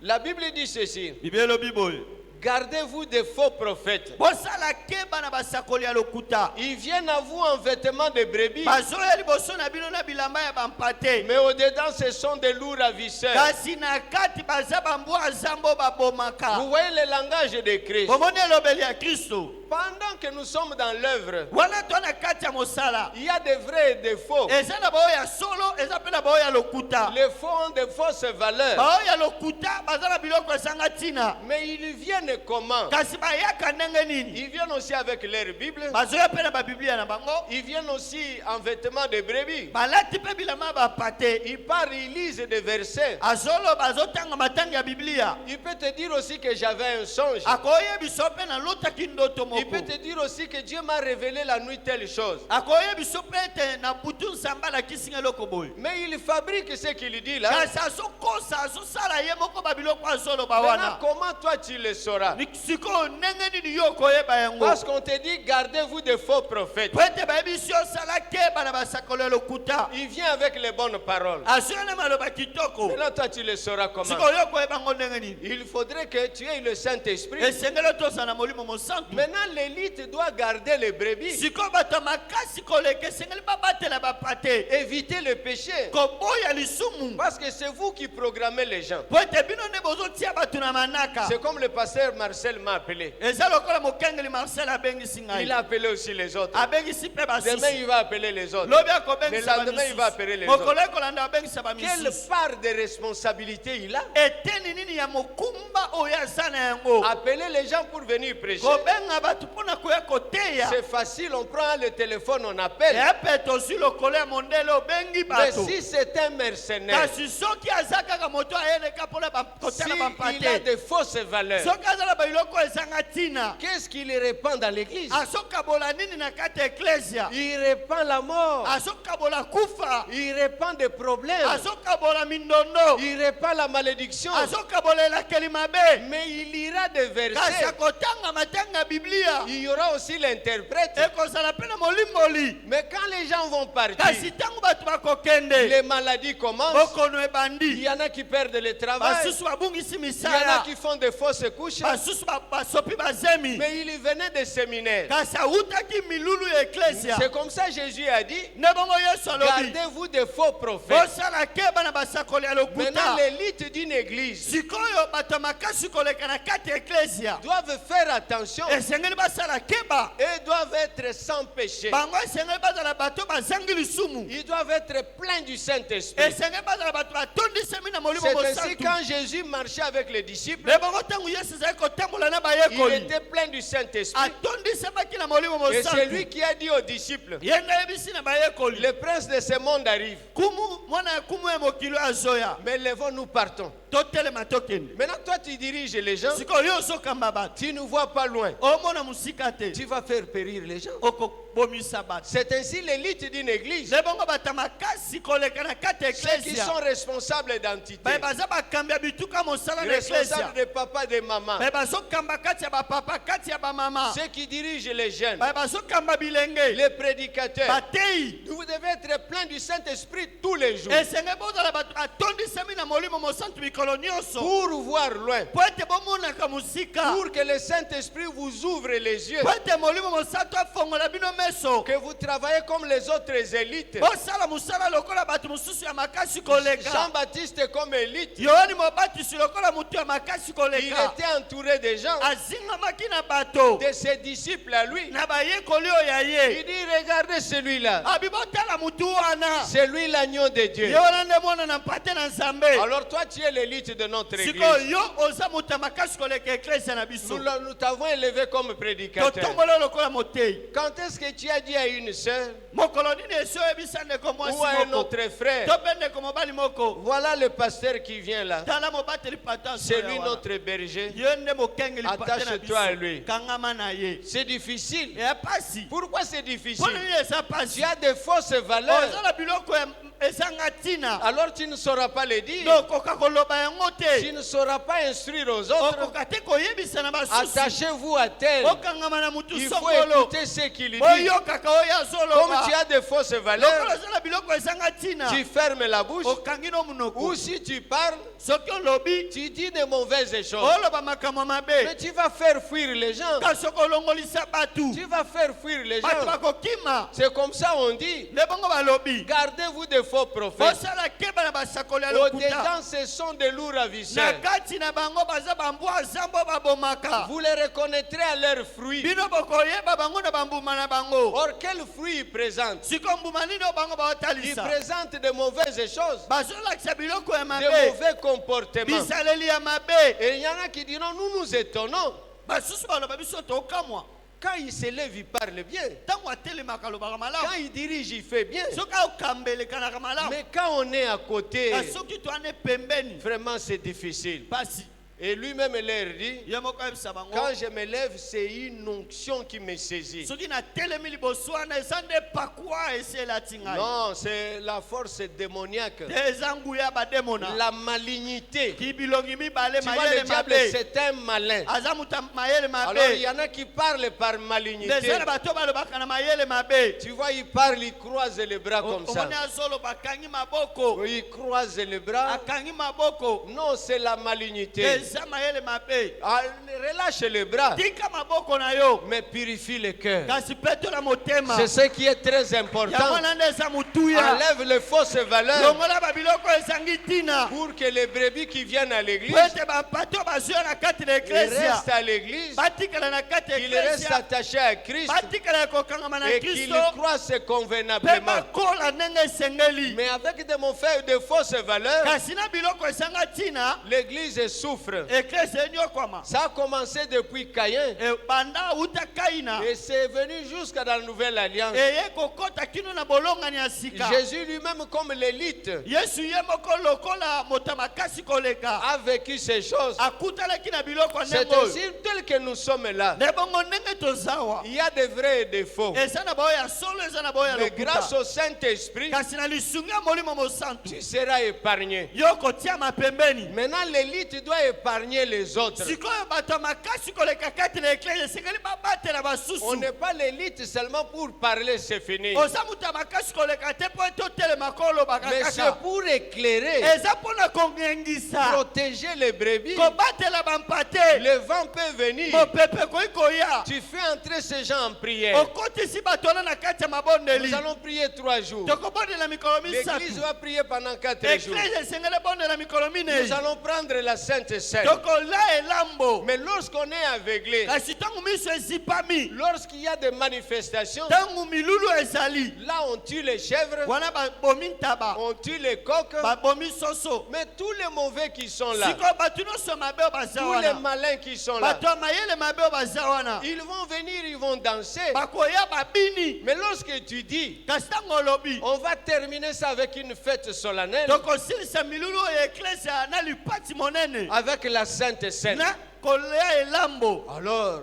La Bible dit ceci. bible elobi boye Gardez-vous des faux prophètes. bosala keba na basakoli ya lokuta Ils viennent à vous en vêtements de brebis, bazoya liboso na bino na bilamba ya bampate mais au-dedans, ce sont des loups ravisseurs. kasi na kati baza bambwa zambo babomaka Vous voyez le langage de Christ. bomoni elobeli ya kristo Pendant que nous sommes dans l'œuvre, wana to na kati ya mosala il y a des vrais et des faux. eza na baoyo ya solo eza mpe na baoyo ya lokuta Les faux ont de fausses valeurs. baoyo ya lokuta baza na biloko ezanga ntina Mais ils viennent comment? kasi bayaka ndenge nini Ils viennent aussi avec leur Bible. bazoya mpe na babiblia na bango Ils viennent aussi en vêtements de brebis. balati mpe bilamba ya bapate Ils parlent, ils lisent des versets. azoloba azotanga matangi ya biblia Il peut te dire aussi que j'avais un songe. akoyebiso mpe nalotaki ndoto Il moko peut te dire aussi que Dieu m'a révélé la nuit telle chose. akoyebiso mpe ete na butu nzambe alakisi nga eloko boye Mais il fabrique ce qu'il dit là. kasi azokosa azosala ye moko babiloko azoloba Maintenant, wana comment toi tu le sauras? sikoyo ndenge nini yo okoyeba yango Parce qu'on te dit, gardez-vous des faux prophètes. po ete bayebisi osala keba na basakolo ya lokuta Il vient avec les bonnes paroles. azoya na maloba kitoko Maintenant, toi tu le sauras comment? sikoyo yo okoyeba yango ndenge nini Il faudrait que tu aies le Saint-Esprit. esengeli tozala na molimo mosantu Maintenant, l'élite doit garder les brebis. sikoyo bato ya makasi koleka esengeli babatela bapate Éviter le péché. koboya lisumu Parce que c'est vous qui programmez les gens. po ete bino nde bozotia bato na manaka C'est comme le pasteur Marcel m'a appelé. eza lokola mokengeli marcel abengisi Il ngai a appelé aussi les autres. abengisi mpe Demain, basusu il va appeler les autres. lobi Le akobengisa lendemain, il va appeler les autres. mokolo ekolanda abengisa Quelle bamisusu part de responsabilité il a? eteni nini ya mokumba oyo aza na yango Appeler les gens pour venir prêcher. kobenga bato mpona koya koteya C'est facile, on prend le téléphone, on appelle. epe tozwi lokolo ya mondele obengi Mais bato si c'est un mercenaire, kasi soki aza kaka moto ayeleka mpona kotala s'il a bampate de fausses valeurs, soki aza na babiloko ezanga ntina qu'est-ce qu'il répand dans l'église? azokabola nini na kati ya eklesia Il répand la mort. azokabola kufa Il répand des problèmes. azokabola mindondo Il répand la malédiction. azokabola elakeli mabe Mais il lira des kasi versets. akotanga matanga ya biblia Il y aura aussi l'interprète. ekozala mpe na molimboli Mais quand les gens vont partir, kasi ntango bato bakokende les maladies commencent. bokono Il ebandi y en a qui perdent le travail. basusu babungisi Il y en a misala qui font de fausses couches. basusu basopi bazemi Mais il venait des séminaires. kasi awutaki milulu ya eklesia C'est comme ça Jésus a dit, nde bongo yesu alobi gardez-vous des faux prophètes. bosala keba na basakoli ya Maintenant, lokuta l'élite d'une église sikoyo bato ya makasi koleka na kati ya eklesia doivent faire attention esengeli basala keba et doivent être sans péché. bango esengeli bazala bato bazangi lisumu Ils doivent être pleins du Saint-Esprit. esengeli bazala bato batondisemi na molimo C'est ainsi mosantu quand Jésus marchait avec les disciples, me bango ntango yesu ezali kotambola na il bayekoli était plein du Saint-Esprit. atondisemaki na molimo Et c'est lui mosantu qui a dit aux disciples, ye nde ayebisi na bayekoli le prince de ce monde arrive, kumu mwana ya kumu ya mokili azoya mais levons nous partons. totelema tokende Maintenant, toi, tu diriges les gens, sikoyo yo ozokamba bato tu ne vois pas loin. omona mosika te Tu vas faire périr les gens. okobomisa bato C'est ainsi l'élite d'une église. nde bongo bato ya makasi koleka na kati ya Ceux qui sont eklesia responsables d'entité, baye baza bakambi ya bituka mosala na eklesia responsables de papa, de maman, baye bazokamba kati ya bapapa kati ya bamama ceux qui dirigent les jeunes, baye bazokamba bilenge les prédicateurs. bateyi Vous devez être plein du Saint-Esprit tous les jours esenge bozala bato atondisami na molimo mosantu mikolo nyonso pour voir loin, po ete bomonaka mosika pour que le Saint-Esprit vous ouvre les yeux, po ete molimo mosantu afongola bino meso que vous travaillez comme les autres élites. bosala mosala lokola bato mosusu ya makasi koleka Jean-Baptiste comme élite, yohani mobatisi lokola motu ya makasi il koleka était entouré de gens, azingamaki na bato de ses disciples à lui. na bayekoli oyo ya Il ye dit, regardez celui-là, abi botala motu wana c'est lui l'agneau de Dieu. ye wana nde mwana na mpate na Et nzambe. Alors toi, tu es l'élite de notre église. Siko yo oza moto ya makasi koleka eklezia na biso. Nous t'avons élevé comme prédicateur. Totombola lokola motei. Quand est-ce que tu as dit à une sœur Mokolo nini eso ebisa ndeko mwasi ou à un moko. autre frère, To pe ndeko mobali moko. voilà le pasteur qui vient là, Tala mobateli pata c'est lui notre berger. Yo nde mokengeli pata na biso. Attache-toi à lui. Kangama na ye. C'est difficile. Ya pasi. Pourquoi c'est difficile? Pona nini esa pasi? Tu as des fausses valeurs. Ozala biloko ezanga tina. Alors tu ne sauras pas le dire. Donc okakoloba yango te. Tu ne sauras pas instruire aux autres. Okokate koyebisa na basusu. Attachez-vous à tel. Okangama na mutu Il faut songolo. écouter ce qu'il dit. Boyokaka oya zoloba. Comme tu as des fausses valeurs, Lokolo ozala biloko ezanga tina. tu fermes la bouche. Okangi no munoko. Ou si tu parles, Soki olobi. tu dis de mauvaises choses. Oloba makambo Mais mabe. tu vas faire fuir les gens. Kasi okolongolisa batu. Tu vas faire fuir les Batu gens. bakokima. C'est comme ça on dit. Nde bongo balobi. Gardez-vous des faux prophètes. Osala keba na basakoli ya Au-dedans, lokuta. ce sont des loups Na ravisseurs. kati na bango baza bambwa zambo babomaka. Vous les reconnaîtrez à leurs fruits. Bino bokoyeba bango na bambuma na bango. Or, quels fruits ils présentent? Siko mbuma nini bango Ils baotalisa. présentent de mauvaises choses, Bazolakisa biloko ya de mabe. mauvais comportements. Bisaleli ya mabe. Et il y en a qui diront, nous nous étonnons. Basusu baloba biso tokamwa. Quand il se lève, il parle bien. Ntango atelemaka alobaka Quand malamu. il dirige, il fait bien. Soki okambelekanaka malamu. Mais quand on est à côté, Soki toane pembeni. vraiment c'est difficile. Pasi. Et lui-même leur dit, Ye moko ayebisa bango. quand je me lève, c'est une onction qui me saisit. Soki natelemi liboso wana eza nde pakwa esi elati ngai. Non, c'est la force démoniaque, Te eza nguya ya bademona. la malignité. Kibilongi mibale Tu vois, mayele le diable, mabe. c'est un malin. Aza muta mayele Alors, il y mabe. en a qui parlent par malignité. Ndezana bato balobaka na mayele mabe. Tu vois, ils parlent, ils croisent les bras comme ça. Omoni azolo bakangi maboko. Ils croisent les bras. Akangi maboko. Non, c'est la malignité. Eza mayele mabe. Ah, relâche les bras, Tika maboko na yo. mais purifie le cœur. Kasi peto na motema. C'est ce qui est très Yango important. na nde eza mutuya. Enlève les fausses valeurs Longola babiloko ezangi tina. pour que les brebis qui viennent à l'église, Po ete bapato bazuya na kati na ils eklesia. restent à l'église, Batikala na kati ya qu'ils restent eklesia. attachés à Christ Batikala ya kokangama na et qu'ils Kristo. croissent Pe convenablement. bakola ndenge esengeli. Mais avec de fausses valeurs, Kasi na biloko esanga tina. l'église souffre. Eklesia enyokwama. Ça a commencé depuis Caïn Banda uta kaina. et c'est venu jusqu'à la Nouvelle Alliance. Eye kokota kino na bolongani ya sika. Jésus lui-même, comme l'élite, Yesu ye moko lokola moto makasi koleka. a vécu ces choses. Akutalaki na biloko C'est ndenge oyo. ainsi tel que nous sommes là. Ne bongo ndenge tozawa. Il y a des vrais et des faux. Eza na bao ya solo eza na bao ya Mais grâce lokuta. au Saint-Esprit, Kasi na lisungi ya molimo mosantu. tu seras épargné. Yo kotia mapembeni. Maintenant, l'élite doit épargner les autres. Sikoyo bato ya makasi koleka kati na eklesia esengeli babatela On basusu. n'est pas l'élite seulement pour parler, c'est fini. Oza moto ya makasi koleka te mpo ete otelema kolobaka Mais c'est kaka. pour éclairer, Eza mpona kongengisa. protéger les brebis. Kobatela bampate. Le vent peut venir. Mopepe koyi koya. Tu fais entrer ces gens en prière. Okotisi bato wana na kati ya mabondeli. Nous allons prier 3 jours. Tokobondela mikolo L'église misatu. va prier pendant 4 jours. Eklesia esengeli ebondela mikolo Nous minei. allons prendre la Sainte Seine. Tokola elambo. Mais lorsqu'on est aveuglé, Kasi ntango miso ezipami. lorsqu'il y a des manifestations, Ntango milulu ezali. là on tue les chèvres, Wana babomi ntaba. on tue les coqs, Babomi soso. mais tous les mauvais qui sont là, Sikoyo bato nyonso mabe oyo baza tous les wana. malins qui sont là, Bato ya mayele mabe oyo baza wana. ils vont venir, ils vont danser. Bakoya babini. Mais lorsque tu dis, Kasi ntango olobi. on va terminer ça avec une fête solennelle, Tokosilisa milulu oyo eklesia na lipati monene. avec la Sainte Seine. Na kolia elambo. Alors,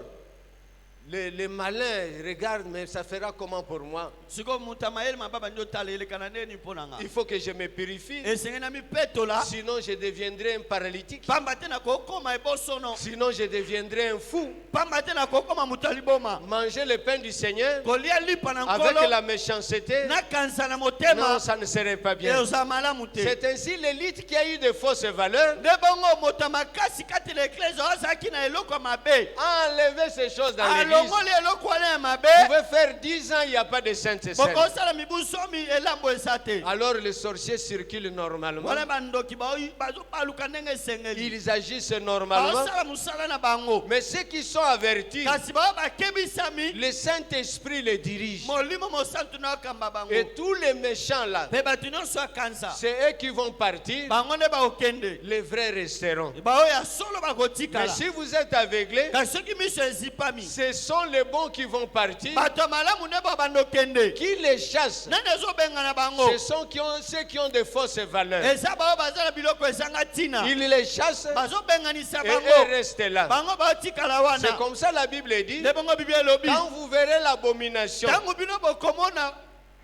les malins regardent, mais ça fera comment pour moi? Sikoyo moto ya mayele mabe abandi otala elekana neni mpo na nga. Il faut que je me purifie, Esengeli na mipetola. sinon je deviendrai un paralytique, Pamba te na kokoma ebosono. sinon je deviendrai un fou. Pamba te na kokoma moto ya liboma. Manger le pain du Seigneur Kolia lipa na avec nkolo. la méchanceté, Na kanisa na non, motema. ça ne serait pas bien. Eoza malamu te. C'est ainsi l'élite qui a eu de fausses valeurs Nde bongo moto ya makasi kati na eklesia oyo azalaki na eloko ya mabe. a enlevé ces choses dans l'église. bolongoli eloko wana ya mabe Vous pouvez faire 10 ans, il n'y a pas de Sainte Seine. bokosala mibusomi elambo eza te Alors les sorciers circulent normalement. wana bandoki bazobaluka ndenge esengeli Ils agissent normalement. baosala mosala na bango Mais ceux qui sont avertis, kasi bao bakebisami le Saint-Esprit les dirige. molimo mosantu na okamba bango Et tous les méchants là, mpe bato nyonso ya kanisa c'est eux qui vont partir. bango nde baokende Les vrais resteront. baoyo ya solo Mais bakotikala si vous êtes aveuglés, kasi soki miso ezipami ce sont les bons qui vont partir. bato ya malamu nde babandokende Qui les chassent? nani ezobengana bango Ce sont ceux qui ont de fausses valeurs. eza bao baza na biloko ezanga ntina Ils les chassent bazobenganisa et bango eux restent là. bango baotikala C'est wana comme ça la Bible dit. nde bongo bibi elobi Quand vous verrez l'abomination ntango bino bokomona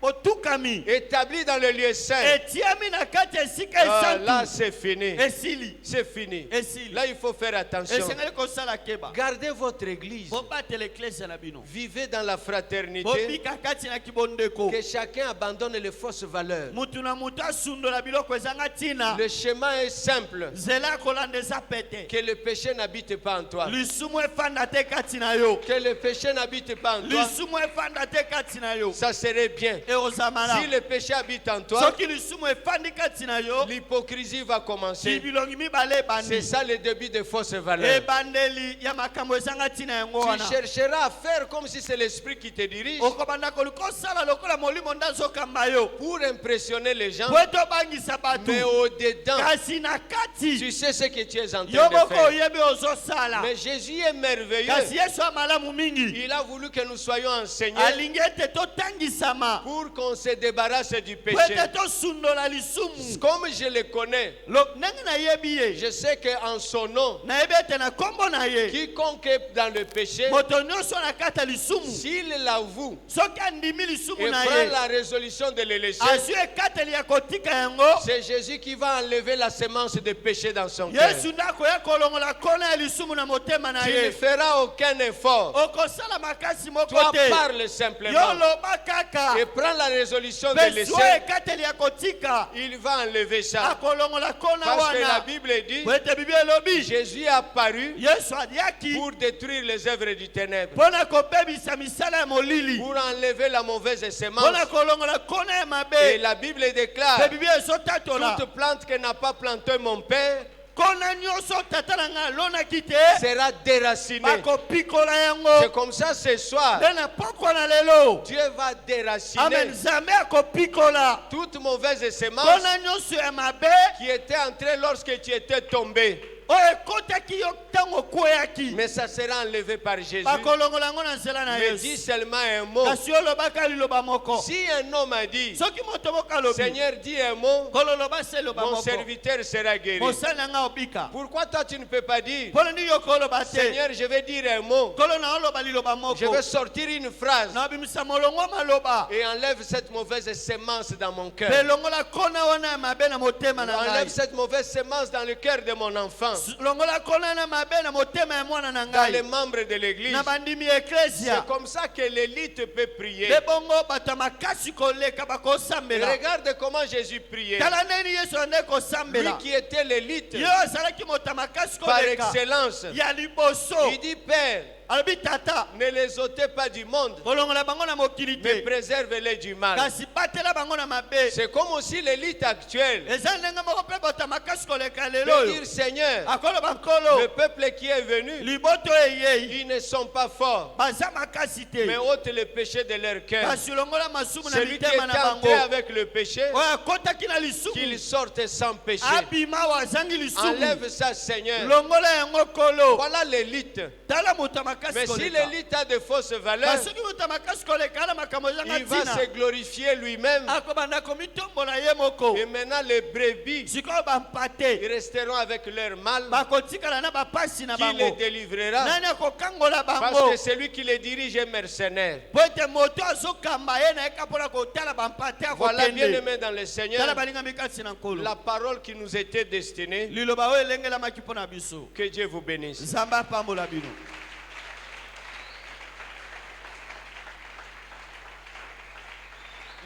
botukami établie dans le lieu saint, etiami na kati ya esika là esantu c'est fini. esili C'est fini. esili Là il faut faire attention. esengeli kosala keba Gardez votre église. bobatela eklesia na bino Vivez dans la fraternité. bobika kati na kibondeko Que chacun abandonne les fausses valeurs. mutu na mutu asundola biloko ezanga ntina Le chemin est simple. nzela ya kolanda eza pete Que le péché n'habite pas en toi. lisumu efanda te kati na yo Que le péché n'habite pas en toi. lisumu efanda te kati na yo Ça serait bien. ekozamala Si le péché habite en toi, soki lisumu efandi kati na yo l'hypocrisie va commencer. bilongi mibale C'est ebandi ça le début des fausses valeurs. ebandeli ya makambo ezanga ntina yango Tu wana chercheras à faire comme si c'est l'esprit qui te dirige okobanda koluka osala lokola molimo nde azokamba yo pour impressionner les gens. po ete obangisa bato Mais au-dedans, kasi na kati tu sais ce que tu es en yo train de moko faire. oyebi ozosala Mais Jésus est merveilleux. kasi yesu amalamu mingi Il a voulu que nous soyons enseignés alingi ete totangisama pour qu'on se débarrasse du po péché. ete tosundola lisumu Comme je le connais, ndenge nayebi ye je sais qu'en son nom, nayebi ete na nkombo na ye quiconque est dans le péché, moto nyonso na kati ya lisumu s'il l'avoue soki andimi lisumu et na prend ye la résolution de le laisser, azwi ekateli ya kotika yango c'est Jésus qui va enlever la sémence de péché dans son cœur. yesu nde akoya kolongola kona ya lisumu na motema na Tu ne ye feras aucun effort. okosala makasi moko Toi, te parle yo simplement loba kaka et prends la résolution de mpe laisser. zwa ekateli ya kotika Il va enlever ça. akolongola kona Parce que la wana Bible dit, po ete bibi elobi Jésus est apparu yesu aliaki pour détruire les œuvres du ténèbre, mpo na kobebisa misala ya molili pour enlever la mauvaise mpo sémence. na kolongola kona ya Et mabe la Bible mpe déclare, bibi ezotatola toute plante que n'a pas planté mon Père kona nyonso tata na ngai alonaki te sera déracinée. bakopikola C'est yango comme ça ce soir, nde na pokwa na lelo Dieu va amen déraciner nzambe akopikola toute mauvaise sémence kona nyonso ya mabe qui était entrée lorsque tu étais tombé. oyo ekotaki yo ntango okweyaki Mais ça sera enlevé par Jésus. bakolongola yango na nzela na Mais dis yesu seulement un mot. kasi olobaka liloba moko Si un homme a dit, soki moto moko alobi Seigneur, dis un mot, kololoba se eloba mon moko serviteur sera guéri. mosali na ngai obika Pourquoi toi tu ne peux pas dire, mpona nini yo koloba te Seigneur, je vais dire un mot, kolo na oloba liloba je moko vais sortir une phrase na obimisa molongo maloba et enlève cette mauvaise sémence dans mon cœur. mpe longola kona wana ya mabe na motema na Enlève ngai cette mauvaise sémence dans le cœur de mon enfant, longola kona na mabe na motema ya mwana na dans les ngai membres de l'église. na bandimi C'est eklesia comme ça que l'élite peut prier. nde bongo bato ya makasi koleka bakosambela Regarde comment Jésus priait. tala ndeni yesu ande Lui kosambela qui était l'élite yo azalaki moto ya makasi par koleka excellence. ya liboso Il dit, Père, alobi tata ne les ôtez pas du monde, kolongola bango na mokili mais te préserve-les du mal. kasi batela bango na mabe C'est comme aussi l'élite actuelle eza ndenge moko mpe bato ya makasi koleka lelo peut oyo dire, Seigneur, akoloba le nkolo peuple qui est venu, liboto eyei ils ne sont pas forts, baza makasi te mais ôte le péché de leur cœur. kasi longola masumu na Celui qui mitema est na bango entré avec le péché, oyo akotaki na qu'il lisumu sorte sans péché. abima oyo azangi lisumu Enlève ça, Seigneur. longola yango kolo Voilà l'élite. tala moto ya makasi Mais si koleka l'élite a de fausses valeurs, kasi soki moto ya makasi koleka ala makambo ezanga il va ntina se glorifier lui-même. akobanda komitombola ye moko Et maintenant, les brebis, sikoyo bampate ils resteront avec leur mal. bakotikala na bapasi na Qui les bango délivrera? nani akokangola Parce bango que celui qui les dirige est mercenaire. po ete moto azokamba ye na yeka mpona kotala bampate Voilà, bien akokende aimé dans le tala Seigneur, balingami kati na nkolo la parole qui nous était destinée. liloba oyo elengelamaki mpo na biso Que Dieu vous bénisse. nzambe apambola bino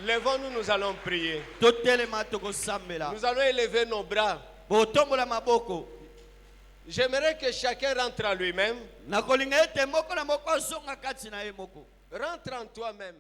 Levons-nous, nous allons prier. totelema tokosambela Nous allons élever nos bras. botombola maboko J'aimerais que chacun rentre à lui-même. nakolinga ete moko na moko azonga kati na ye moko. Rentre en toi-même.